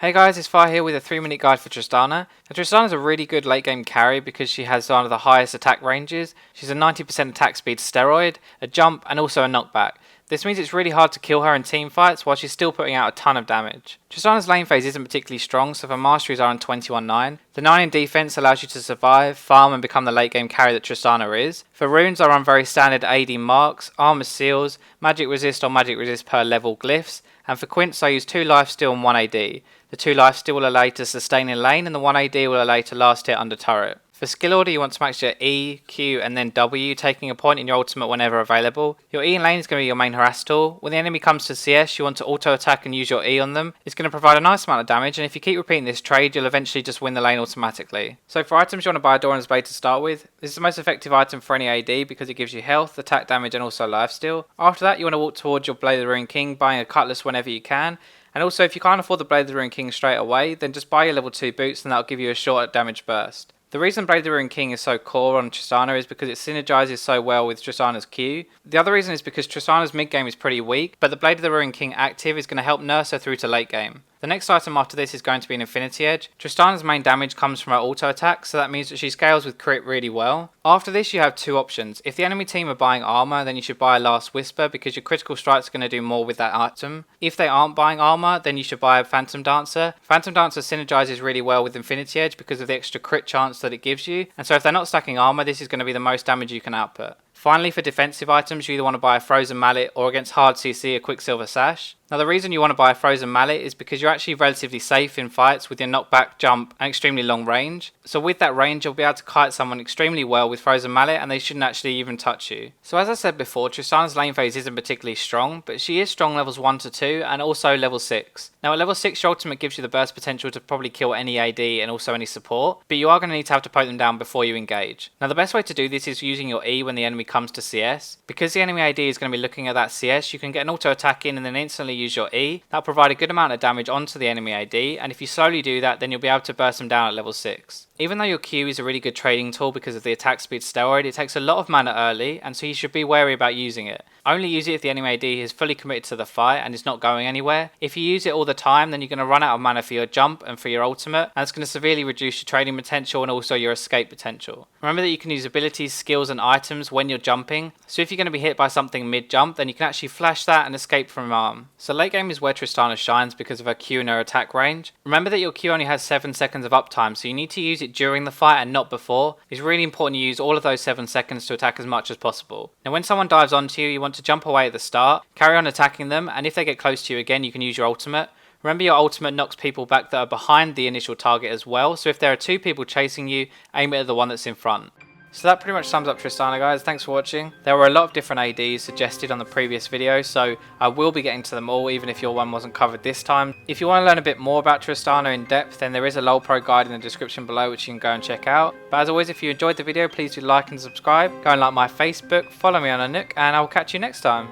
Hey guys, it's Fire here with a 3-minute guide for Tristana. Now Tristana is a really good late game carry because she has one of the highest attack ranges. She's a 90% attack speed steroid, a jump and also a knockback. This means it's really hard to kill her in team fights while she's still putting out a ton of damage. Tristana's lane phase isn't particularly strong, so her masteries are on 21-9. The 9 in defense allows you to survive, farm and become the late game carry that Tristana is. For runes are on very standard AD marks, armor seals, magic resist or magic resist per level glyphs, and for quints I use 2 lifesteal and 1 AD. The 2 lifesteal will allow you to sustain in lane and the 1 AD will allow you to last hit under turret. For skill order you want to max your E, Q and then W, taking a point in your ultimate whenever available. Your E in lane is going to be your main harass tool. When the enemy comes to CS you want to auto attack and use your E on them. It's going to provide a nice amount of damage, and if you keep repeating this trade you'll eventually just win the lane automatically. So for items you want to buy a Doran's Blade to start with. This is the most effective item for any AD because it gives you health, attack damage and also lifesteal. After that you want to walk towards your Blade of the Ruined King, buying a cutlass whenever you can. And also if you can't afford the Blade of the Ruined King straight away, then just buy your level 2 boots and that'll give you a short damage burst. The reason Blade of the Ruined King is so core on Tristana is because it synergizes so well with Tristana's Q. The other reason is because Tristana's mid game is pretty weak, but the Blade of the Ruined King active is going to help nurse her through to late game. The next item after this is going to be an Infinity Edge. Tristana's main damage comes from her auto attack, so that means that she scales with crit really well. After this you have 2 options. If the enemy team are buying armor, then you should buy a Last Whisper because your critical strikes are going to do more with that item. If they aren't buying armor, then you should buy a Phantom Dancer. Phantom Dancer synergizes really well with Infinity Edge because of the extra crit chance that it gives you, and so if they're not stacking armor, this is going to be the most damage you can output. Finally, for defensive items, you either want to buy a Frozen Mallet or against hard CC a Quicksilver Sash. Now the reason you want to buy a Frozen Mallet is because you're actually relatively safe in fights with your knockback, jump and extremely long range. So with that range you'll be able to kite someone extremely well with Frozen Mallet and they shouldn't actually even touch you. So as I said before, Tristana's lane phase isn't particularly strong, but she is strong levels 1 to 2 and also level 6. Now at level 6 your ultimate gives you the burst potential to probably kill any AD and also any support, but you are going to need to have to poke them down before you engage. Now the best way to do this is using your E when the enemy comes to CS. Because the enemy AD is going to be looking at that CS, you can get an auto attack in and then instantly use your E. That'll provide a good amount of damage onto the enemy AD, and if you slowly do that then you'll be able to burst them down at level 6. Even though your Q is a really good trading tool because of the attack speed steroid, it takes a lot of mana early and so you should be wary about using it. Only use it if the enemy AD is fully committed to the fight and is not going anywhere. If you use it all the time then you're going to run out of mana for your jump and for your ultimate, and it's going to severely reduce your trading potential and also your escape potential. Remember that you can use abilities, skills and items when you're jumping, so if you're going to be hit by something mid jump then you can actually flash that and escape from arm. So late game is where Tristana shines because of her Q and her attack range. Remember that your Q only has 7 seconds of uptime, so you need to use it during the fight and not before. It's really important you use all of those 7 seconds to attack as much as possible. Now when someone dives onto you, you want to jump away at the start, carry on attacking them, and if they get close to you again you can use your ultimate. Remember your ultimate knocks people back that are behind the initial target as well, so if there are 2 people chasing you, aim it at the one that's in front. So that pretty much sums up Tristana guys, thanks for watching. There were a lot of different ADs suggested on the previous video, so I will be getting to them all even if your one wasn't covered this time. If you want to learn a bit more about Tristana in depth then there is a LoL Pro guide in the description below which you can go and check out. But as always, if you enjoyed the video please do like and subscribe, go and like my Facebook, follow me on a Nook and I will catch you next time.